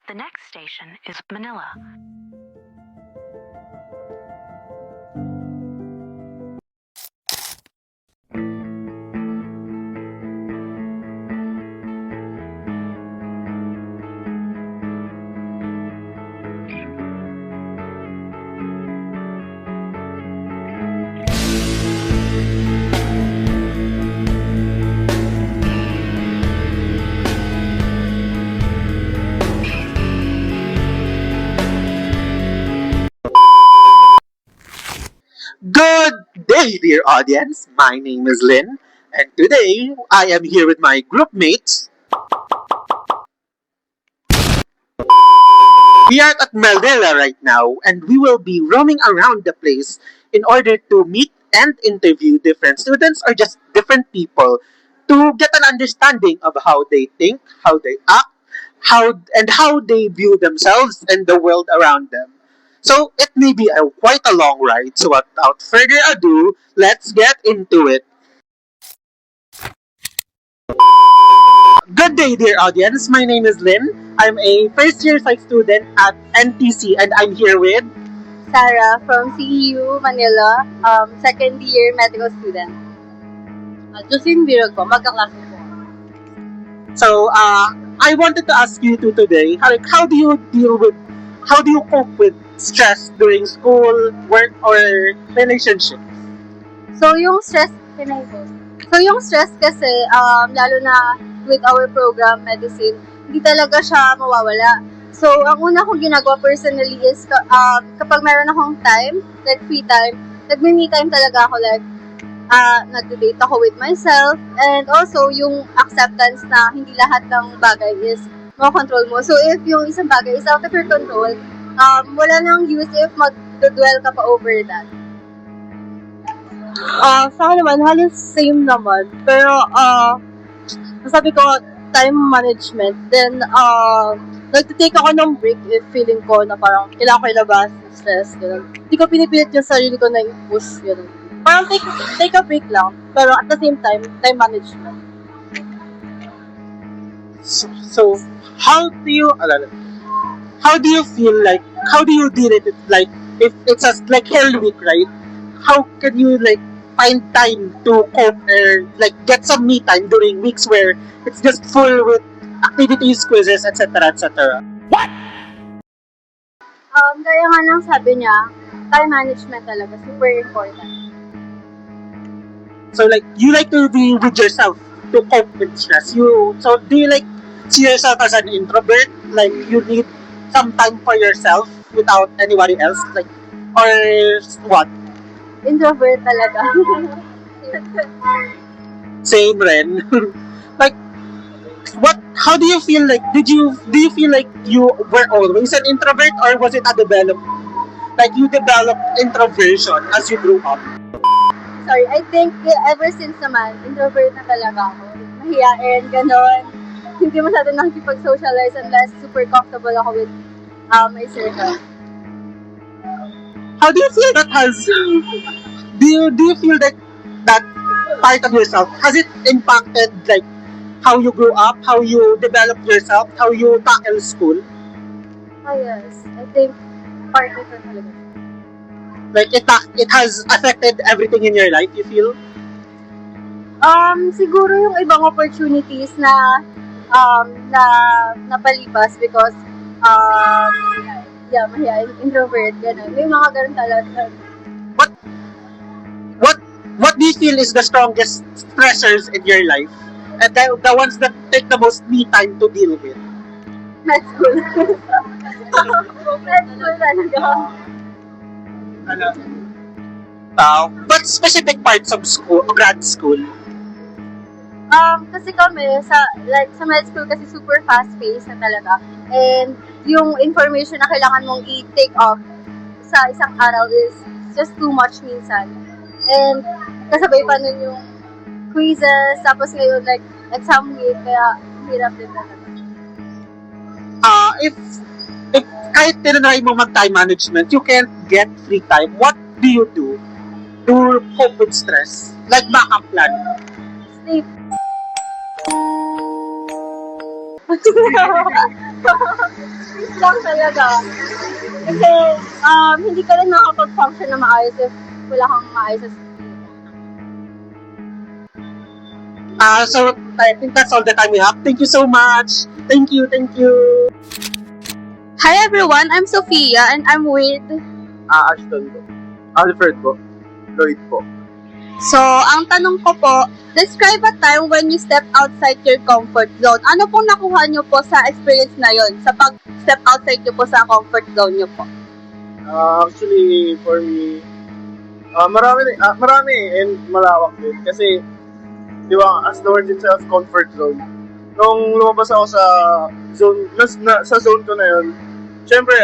The next station is Manila. Good day, dear audience. My name is Lynn, and today I am here with my group mates. We are at Maldela right now, and we will be roaming around the place in order to meet and interview different students or just different people to get an understanding of how they think, how they act, how they view themselves and the world around them. So it may be quite a long ride. So without further ado, let's get into it. Good day, dear audience. My name is Lynn. I'm a first year psych student at NTC, and I'm here with. Sarah from CEU Manila, second year medical student. Josephine Virgo, magkaklase ko. So I wanted to ask you two today, how do you how do you cope with stress during school, work, or relationships? So yung stress, can I go? So yung stress kasi, lalo na with our program, medicine, hindi talaga siya mawawala. So, ang una kong ginagawa personally is kapag meron akong time, like free time, nag-me time talaga ako, like, nag-debate ako with myself, and also yung acceptance na hindi lahat ng bagay is makontrol mo. So, if yung isang bagay is out of your control, wala nang use if mag-dwell ka pa over that. Sa akin naman, halos same naman. Pero, sabi ko, time management. Then, nagtitake ako ng break if feeling ko na parang kailangan ko ilabas, stress, gano'n. Hindi ko pinipilit yung sarili ko na i-push, gano'n. Parang take a break lang. Pero at the same time, time management. So how do you feel like, how do you deal with it, like if it's like Hell Week, right? How can you like find time to cope or like get some me time during weeks where it's just full with activities, quizzes, etc., etc.? Gaya nga nang sabi niya, time management talaga, super important. So like you like to be with yourself to cope with stress. So do you like see yourself as an introvert? Like you need some time for yourself without anybody else, like, or what? Introvert talaga. Same, Ren. Like, what? How do you feel like? Do you feel like you were always an introvert, or was it a like you developed introversion as you grew up? Sorry, I think ever since naman, introvert na talaga ako. Mahiyain, gano'n. Hindi masyado nakikipag-socialize unless super comfortable ako with my circle. How do you feel that has? Do you feel that part of yourself has it impacted like how you grew up, how you developed yourself, how you tackle school? Oh yes, I think part of it talaga. Like it has affected everything in your life, you feel? Siguro yung ibang opportunities na napalipas because mahihain, introvert, gano'n. May mga gano'n talaga. What do you feel is the strongest stressors in your life? And the ones that take the most me time to deal with? Med school. Med school talaga. But specific parts of school, grad school? Kasi kami, sa med school kasi super fast-paced na talaga. And yung information na kailangan mong i-take off sa isang araw is just too much minsan. And kasabay pa nun yung quizzes, tapos ngayon like exam week, kaya hirap din talaga. If kahit tinanay mo mag-time management, you can't get free time, what do you do to cope with stress? Like backup plan? Sleep. Peace lang talaga. Kasi, hindi ka rin nakapag-function na maayos if wala kang maayos sa So I think that's all the time we have. Thank you so much. Thank you. Hi everyone, I'm Sophia and I'm with... Ashton po. Alfred po. Lloyd po. So, ang tanong ko po, describe a time when you step outside your comfort zone. Ano pong nakuha nyo po sa experience na yon sa pag-step outside nyo po sa comfort zone nyo po? Actually, for me, marami and malawak din. Kasi, di ba, as the word itself, comfort zone. Nung lumabas ako sa zone, sa zone ko na yun, syempre,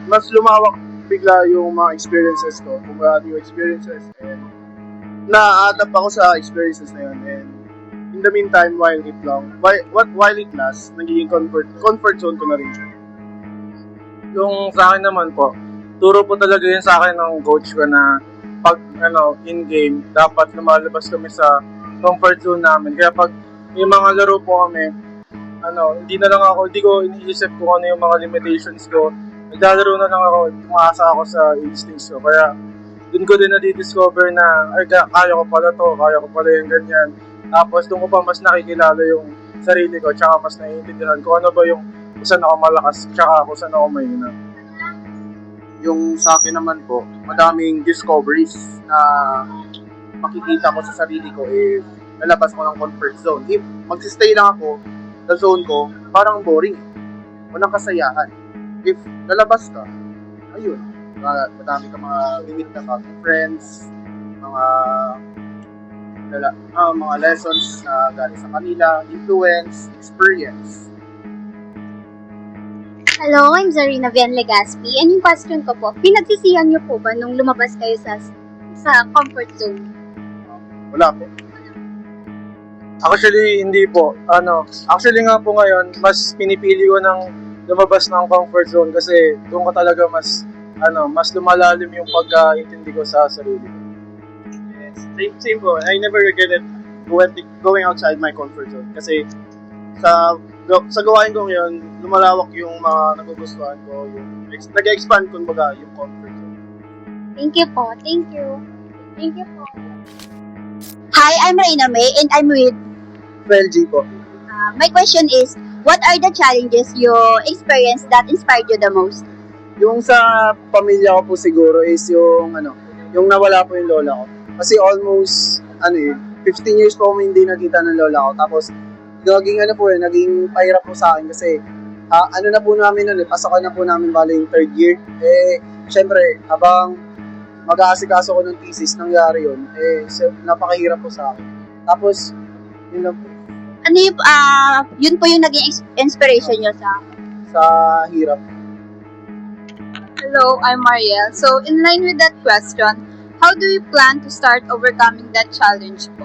mas lumawak bigla yung mga experiences ko. Kumbaga, new experiences. And, na-adapt ako sa experiences na yun. And, in the meantime, while it lasts, nagiging comfort zone ko na rin. Yung sa akin naman po, turo po talaga yun sa akin ng coach ko na pag in-game, dapat lumalabas kami sa comfort zone namin. Kaya pag may mga laro po kami, hindi ko iniisip kung ano yung mga limitations ko. Naglalaro na lang ako, tumaasa ako sa instincts ko. Kaya dun ko din na-discover na, ay, kaya ko pala to, kaya ko pala yung ganyan. Tapos dun ko pa mas nakikilala yung sarili ko, tsaka mas naiintindihan kung ano ba yung kung saan ako malakas, tsaka kung saan ako mahina. Yung sa akin naman po, madaming discoveries na makikita ko sa sarili ko if lalabas ko ng comfort zone. If magsistay lang ako sa zone ko, parang boring. Walang kasayahan. If lalabas ka, ayun, madami ka mga limit na friends, mga lessons na galing sa kanila, influence, experience. Hello, I'm Zarina Vian Legaspi. And yung question ko po, pinagsisihan niyo po ba nung lumabas kayo sa comfort zone? Wala po. Actually, hindi po. Actually nga po ngayon, mas pinipili ko ng lumabas ng comfort zone kasi doon ko talaga mas lumalalim yung pagkaintindi ko sa sarili ko. Yes, same po. I never regretted going outside my comfort zone kasi sa gawain ko ngayon, lumalawak yung mga nagugustuhan ko, yung nag-expand kumbaga yung comfort zone. Thank you po. Thank you. Thank you po. Hi, I'm Reina May and I'm with... LG po. My question is, what are the challenges you experienced that inspired you the most? Yung sa pamilya ko po siguro is yung nawala po yung lola ko. Kasi almost 15 years po kami hindi nakita ng lola ko. Tapos naging pahirap po sa akin kasi na po namin pasokan na po namin bali yung third year. Syempre, habang mag-aasikaso ko ng thesis, nangyari yun. Napakahirap po sa akin. Tapos, yun lang po. Ano yung, yun po yung naging inspiration nyo sa hirap. Hello, I'm Mariel. So, in line with that question, how do you plan to start overcoming that challenge po?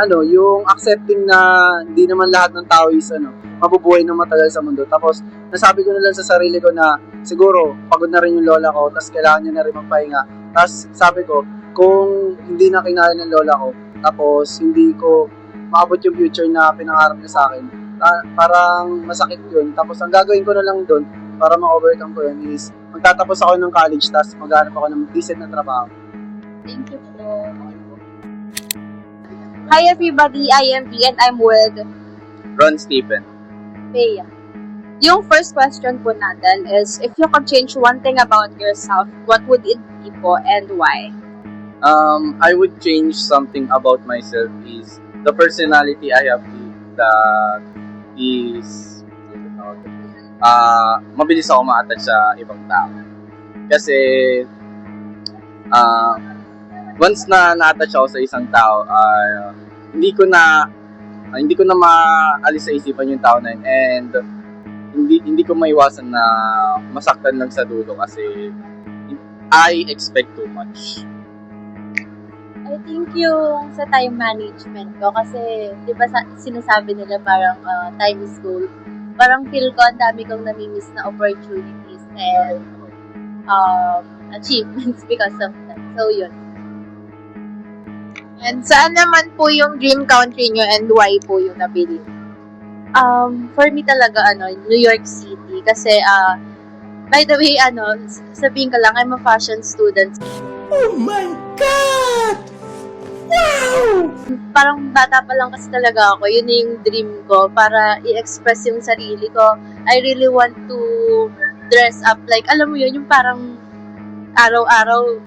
Yung accepting na hindi naman lahat ng tao is mabubuhay ng matagal sa mundo. Tapos, nasabi ko na lang sa sarili ko na siguro pagod na rin yung lola ko, tapos kailangan niya na rin magpahinga. Tapos sabi ko, kung hindi na kinaya ng lola ko, tapos hindi ko maabot yung future na pinangarap niya sa akin, parang masakit yun. Tapos ang gagawin ko na lang doon para ma-overcome ko yun is magtatapos ako ng college, tapos maghanap ako ng decent na trabaho. Thank you po. Hi everybody, I am V and I'm with Ron Stephen. Bea. Yung first question po natin is, if you could change one thing about yourself, what would it be po and why? I would change something about myself is the personality I have that is mabilis ako ma-attach sa ibang tao. Kasi once na na-attach ako sa isang tao, hindi ko na maalis sa isipan yung tao na yun, and hindi ko maiwasan na masaktan lang sa dulo kasi I expect too much. I think yung sa time management ko kasi di ba sinasabi nila parang time is gold. Parang feel ko ang dami kong namimiss na opportunities and achievements because of that. So yun. And saan naman po yung dream country nyo and why po yung napili? For me talaga New York City. kasi by the way, sabihin ko lang, I'm a fashion student. Oh my God! Wow! Parang bata pa lang kasi talaga ako. Yun na yung dream ko para i-express yung sarili ko. I really want to dress up. Like, alam mo yun, yung parang araw-araw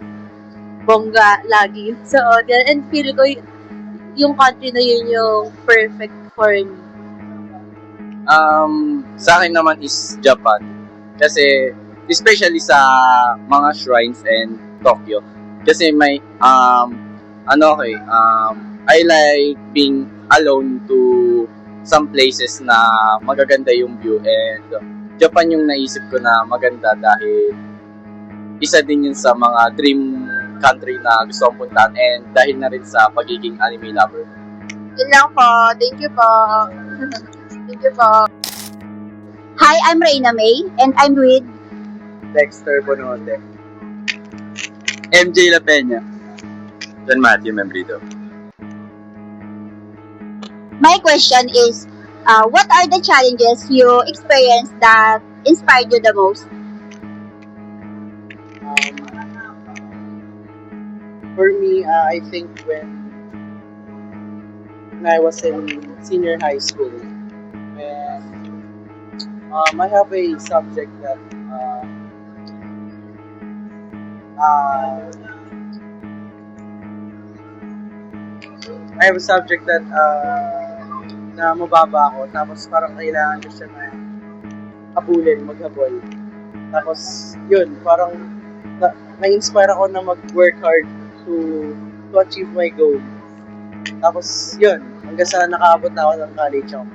bongga lagi. So, and feel ko yung country na yun yung perfect for me. Sa akin naman is Japan. Kasi, especially sa mga shrines and Tokyo. Kasi may, I like being alone to some places na magaganda yung view, and Japan yung naisip ko na maganda dahil isa din yun sa mga dream country na gusto kong puntahan, and dahil na rin sa pagiging anime lover. Yun lang po. Thank you po. Thank you po. Hi, I'm Reina May, and I'm with Dexter Bonote. MJ La Peña. John Matthew Membrido. My question is, what are the challenges you experienced that inspired you the most? For me, I think when I was in senior high school, and I have a subject that na mababa ako, tapos parang kailangan ko siya na habulin, maghabol. Tapos yun, parang na-inspire ako na mag-work hard to achieve my goal. Tapos yun, hanggang sa nakaabot na ako ng college ako.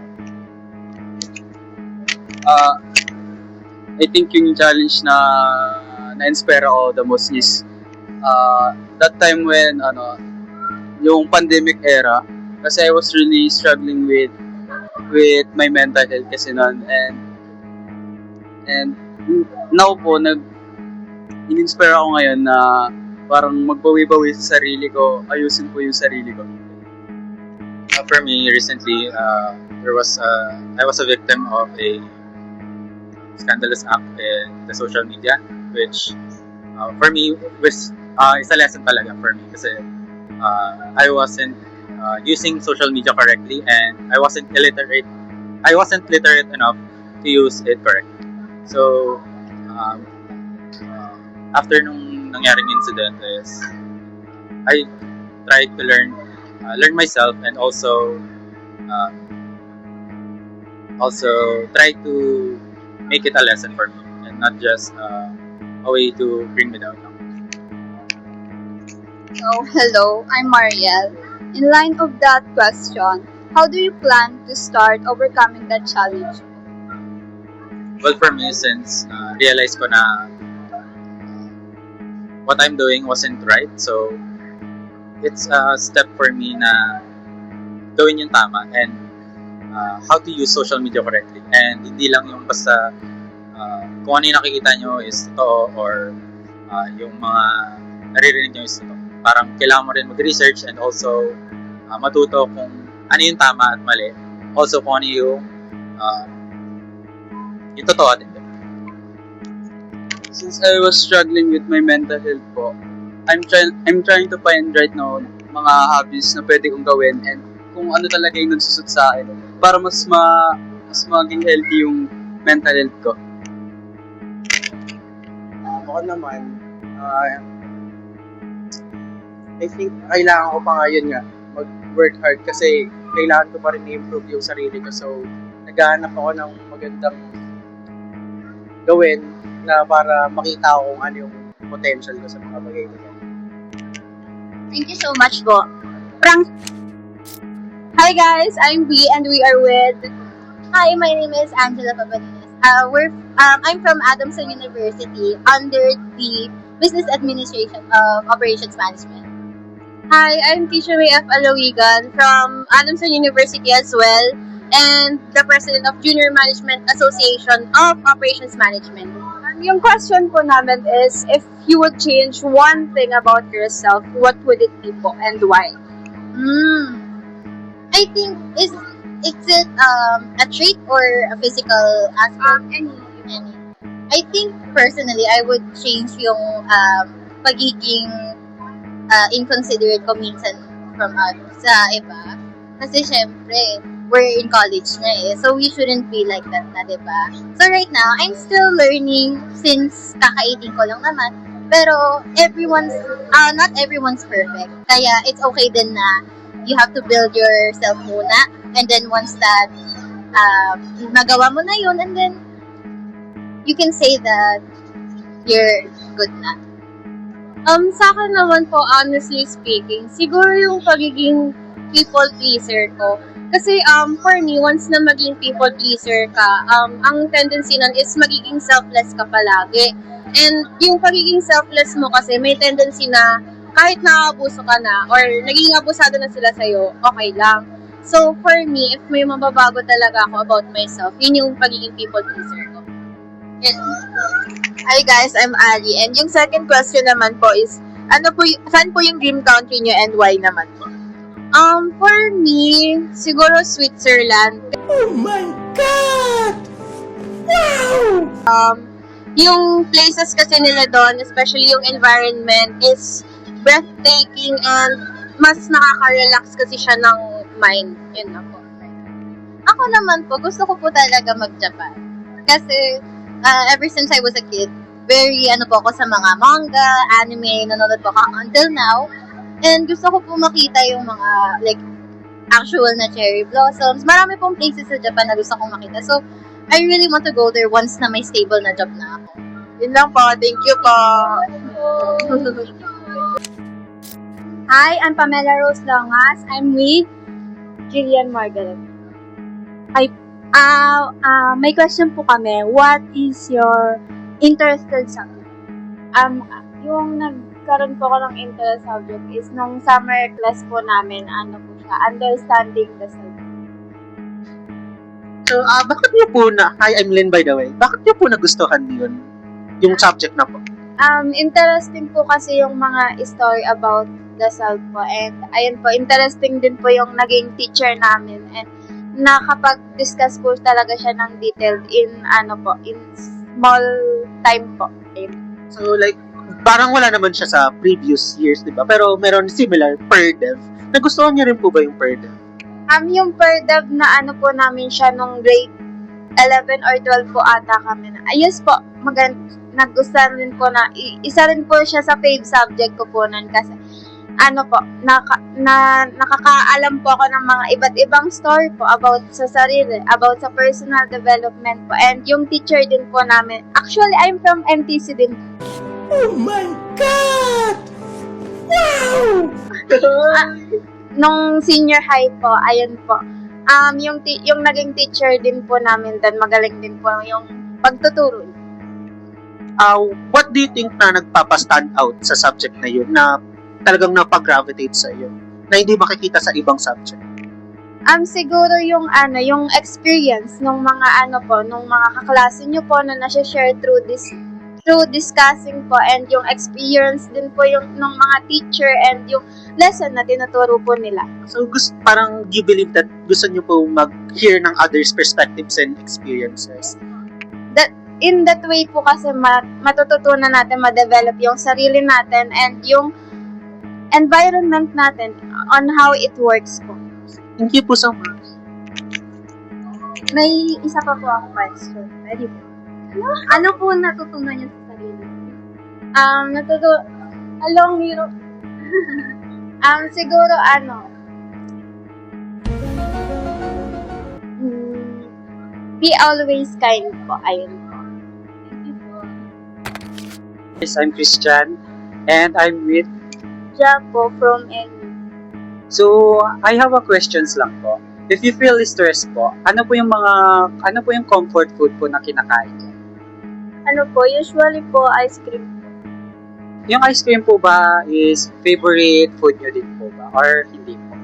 I think yung challenge na na-inspire ako the most is that time when yung pandemic era, kasi I was really struggling with my mental health kasi noon, and now po in-inspire ako ngayon na parang magbawi-bawi sa sarili ko, ayusin po yung sarili ko. For me, recently, I was a victim of a scandalous act in the social media, which for me was is a lesson talaga for me kasi I wasn't using social media correctly, and I wasn't literate enough to use it correctly. So after nung nangyaring incident is I tried to learn myself, and also try to make it a lesson for me and not just a way to bring me down. So, hello, I'm Mariel. In line of that question, how do you plan to start overcoming that challenge? Well, for me, since realize ko na what I'm doing wasn't right, so it's a step for me na gawin yung tama, and how to use social media correctly. And hindi lang yung basta kung ano yung nakikita nyo is totoo, or yung mga naririnig nyo is totoo. Parang kailangan mo rin mag-research, and also matuto kung ano yung tama at mali. Also kung ano yung totoo at hindi. Since I was struggling with my mental health po, I'm trying to find right now mga hobbies na pwede kong gawin, and kung ano talaga yung nagsusot sa akin para mas maging healthy yung mental health ko. Ako naman, I think kailangan ko pa ngayon nga mag-work hard kasi kailangan ko pa rin i-improve yung sarili ko. So, naghahanap ako ng magandang gawin na para makita ko kung ano yung potential ko sa mga bagay ko. Thank you so much po. Frank. Hi guys, I'm B and we are with... Hi, my name is Angela Papadinas. I'm from Adamson University under the Business Administration of Operations Management. Hi, I'm Teacher May F. Alawigan from Adamson University as well, and the President of Junior Management Association of Operations Management. Yung question po namin is, if you would change one thing about yourself, what would it be po and why? I think, is it a trait or a physical aspect? Any any. I think personally, I would change yung pagiging inconsiderate ko minsan from sa iba. Kasi syempre, we're in college na eh. So we shouldn't be like that na, diba? So right now, I'm still learning since kaka-18 ko lang naman. Pero not everyone's perfect. Kaya it's okay din na you have to build yourself muna. And then once that nagawa mo na yun, and then you can say that you're good na. Sa akin naman po, honestly speaking, siguro yung pagiging people pleaser ko. Kasi for me, once na maging people pleaser ka, ang tendency nun is magiging selfless ka palagi. And yung pagiging selfless mo kasi may tendency na kahit nakaabuso ka na or naging abusado na sila sa'yo, okay lang. So for me, if may mababago talaga ako about myself, yun yung pagiging people pleaser ko. Hi guys, I'm Ali. And yung second question naman po is, saan po yung dream country nyo and why naman po? For me, siguro Switzerland. Oh my God! Wow! Yung places kasi nila doon, especially yung environment, is breathtaking and mas nakaka-relax kasi siya ng mind. Yun na po. Ako naman po, gusto ko po talaga mag-Japan. Kasi ever since I was a kid, very po ako sa mga manga, anime, nanonood po ako until now. And gusto ko po makita yung mga like actual na cherry blossoms. Marami pong places sa Japan na gusto kong makita. So, I really want to go there once na may stable na job na ako. Yun lang po. Thank you po. Hi, I'm Pamela Rose Longas. I'm with Jillian Margaret. May question po kami. What is your interested subject? Yung nagkaroon po ko ng interest subject is nung summer class po namin, understanding the subject. So, bakit niyo po hi, I'm Lynn by the way, bakit niyo po nagustuhan yun? Yung subject na po? Interesting po kasi yung mga story about the self po. And ayun po, interesting din po yung naging teacher namin. And nakapag-discuss po talaga siya ng detailed in small time po. So, like, parang wala naman siya sa previous years, di ba? Pero meron similar per dev. Nagustuhan niyo rin po ba yung per dev? Yung per dev na po namin siya nung grade 11 or 12 po ata kami na. Ayos po, nagustuhan rin po na, isa rin po siya sa fave subject ko po nun kasi nakakaalam po ako ng mga iba't ibang story po about sa sarili, about sa personal development po. And yung teacher din po namin, actually, I'm from MTC din. Oh my God! Wow! Nung senior high po, ayun po. Yung naging teacher din po namin din, magaling din po yung pagtuturo. What do you think na nagpapastand out sa subject na yun na talagang napag-gravitate sa iyo na hindi makikita sa ibang subject? Siguro yung experience nung mga nung mga kaklase nyo po na nasa-share through discussing po, and yung experience din po yung nung mga teacher and yung lesson na tinuturo po nila. So, parang you believe that gusto nyo po mag-hear ng others' perspectives and experiences? In that way po kasi matututunan natin ma-develop yung sarili natin and yung environment natin on how it works po. Thank you po so much. May isa pa po ako question. Ready po? Ano po natutunan niyo sa sarili? Along you. Siguro be always kind po. Ayun po. Yes, I'm Christian and I'm with. Jack po from NU. So, I have a questions lang po. If you feel stressed po, ano po yung comfort food po na kinakain niyo? Usually po ice cream po. Yung ice cream po ba is favorite food niyo din po ba or hindi po?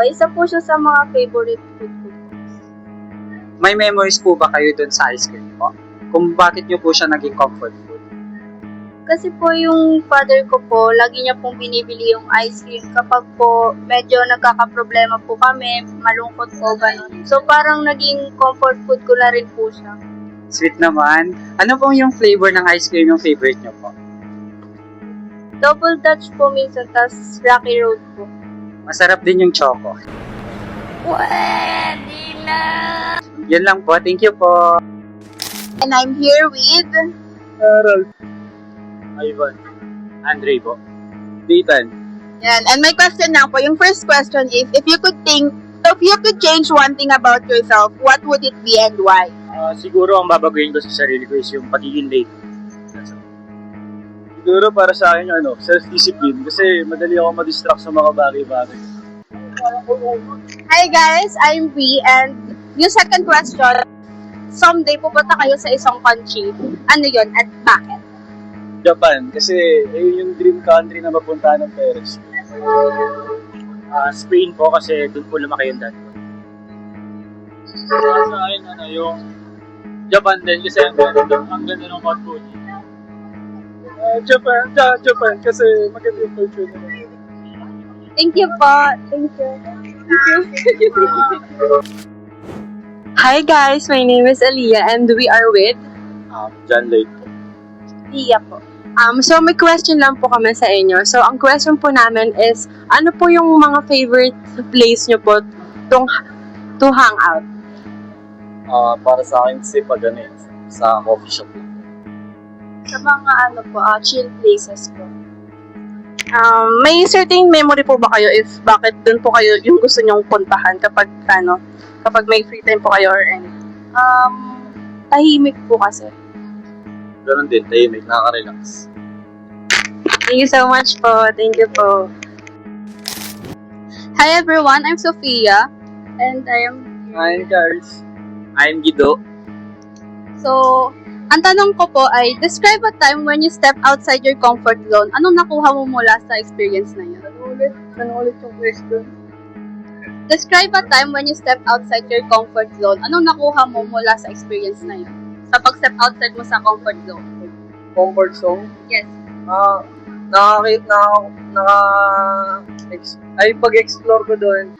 Isa po siya sa mga favorite food ko po. May memories po ba kayo dun sa ice cream po? Kung bakit niyo po siya naging comfort food? Kasi po yung father ko po, lagi niya pong binibili yung ice cream kapag po medyo nagkakaproblema po kami, malungkot po, ganun. So parang naging comfort food ko na rin po siya. Sweet naman. Ano pong yung flavor ng ice cream yung favorite nyo po? Double Dutch po minsan, tas Rocky Road po. Masarap din yung choco. Yan lang po. Thank you po. And I'm here with... Harold. Ivan. Andre po. Dayton. Yan. And my question now po, yung first question is, if you could change one thing about yourself, what would it be and why? Siguro ang babaguhin ko sa sarili ko is yung pagiging late. Siguro para sa akin, self-discipline. Kasi madali ako ma-distract sa mga bagay-bagay. Hi guys, I'm Bri, and yung second question, someday pupunta kayo sa isang country. Ano yun at bakit? Japan, kasi ayun yung dream country na mapuntahan ng parents. Spain po kasi doon po lumaki yung dad ko. Para sa akin, yung Japan din kasi ang ganda ng hot food. Japan, kasi maganda yung culture nila. Thank you po. Thank you. Hi guys, my name is Aliyah and we are with John Lloyd po. Lia po. So may question lang po kami sa inyo. So ang question po namin is, ano po yung mga favorite place nyo po to hang out? Para sa akin kasi pag sa coffee shop lang. Sa mga chill places po. May certain memory po ba kayo if bakit dun po kayo yung gusto nyong puntahan kapag may free time po kayo or anything? Tahimik po kasi. Ganun din, tahimik, nakaka-relax. Thank you so much po. Thank you po. Hi everyone, I'm Sophia. And Hi, guys. I'm Guido. So, ang tanong ko po ay, describe a time when you step outside your comfort zone. Anong nakuha mo mula sa experience na yun? Ano ulit yung question? Describe a time when you step outside your comfort zone. Anong nakuha mo mula sa experience na yun? Sa pag-step outside mo sa comfort zone. Comfort zone? Yes. Pag-explore ko doon,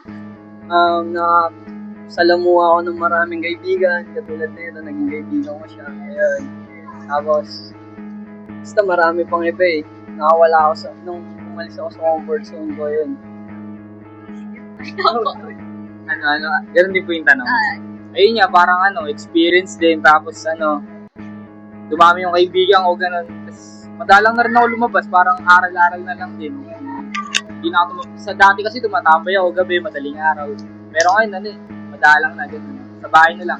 salamuha ako ng maraming kaibigan, katulad nito, naging kaibigan ko siya. Ayun. Tapos, basta marami pang iba eh. Nakawala ako nung umalis ako sa comfort zone ko, yun. Ganun din po yung tanong. Ayun nga, parang experience din, tapos dumami yung kaibigan ko, ganun. Tapos, madalang na rin ako lumabas, parang aral-aral na lang din. Hindi na ako sa dati kasi tumatambay ako gabi, madaling araw. Pero ngayon, madalang na, ganun. Sa bahay na lang.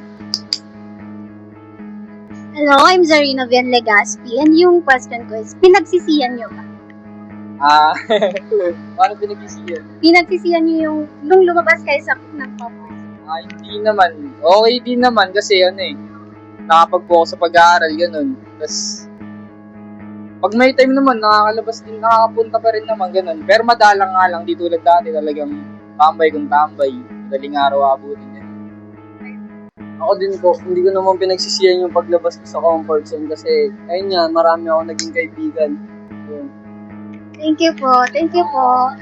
Hello, I'm Zarina Vian Legaspi, and yung question ko is, pinagsisihan nyo ba? Paano pinagsisiyan? Pinagsisihan nyo yung, nung lumabas kayo sa comfort zone? Hindi naman. Okay din naman kasi nakapag-focus sa pag-aaral, ganun. Tapos, pag may time naman, nakakalabas din, nakakapunta pa rin naman, ganun. Pero madalang nga lang, di tulad dati talagang tambay kung tambay. Madaling araw abutin yan. Ako din po, hindi ko naman pinagsisihan yung paglabas ko sa comfort zone kasi, ayun nga, marami ako naging kaibigan. Yun. Thank you po. Thank you po.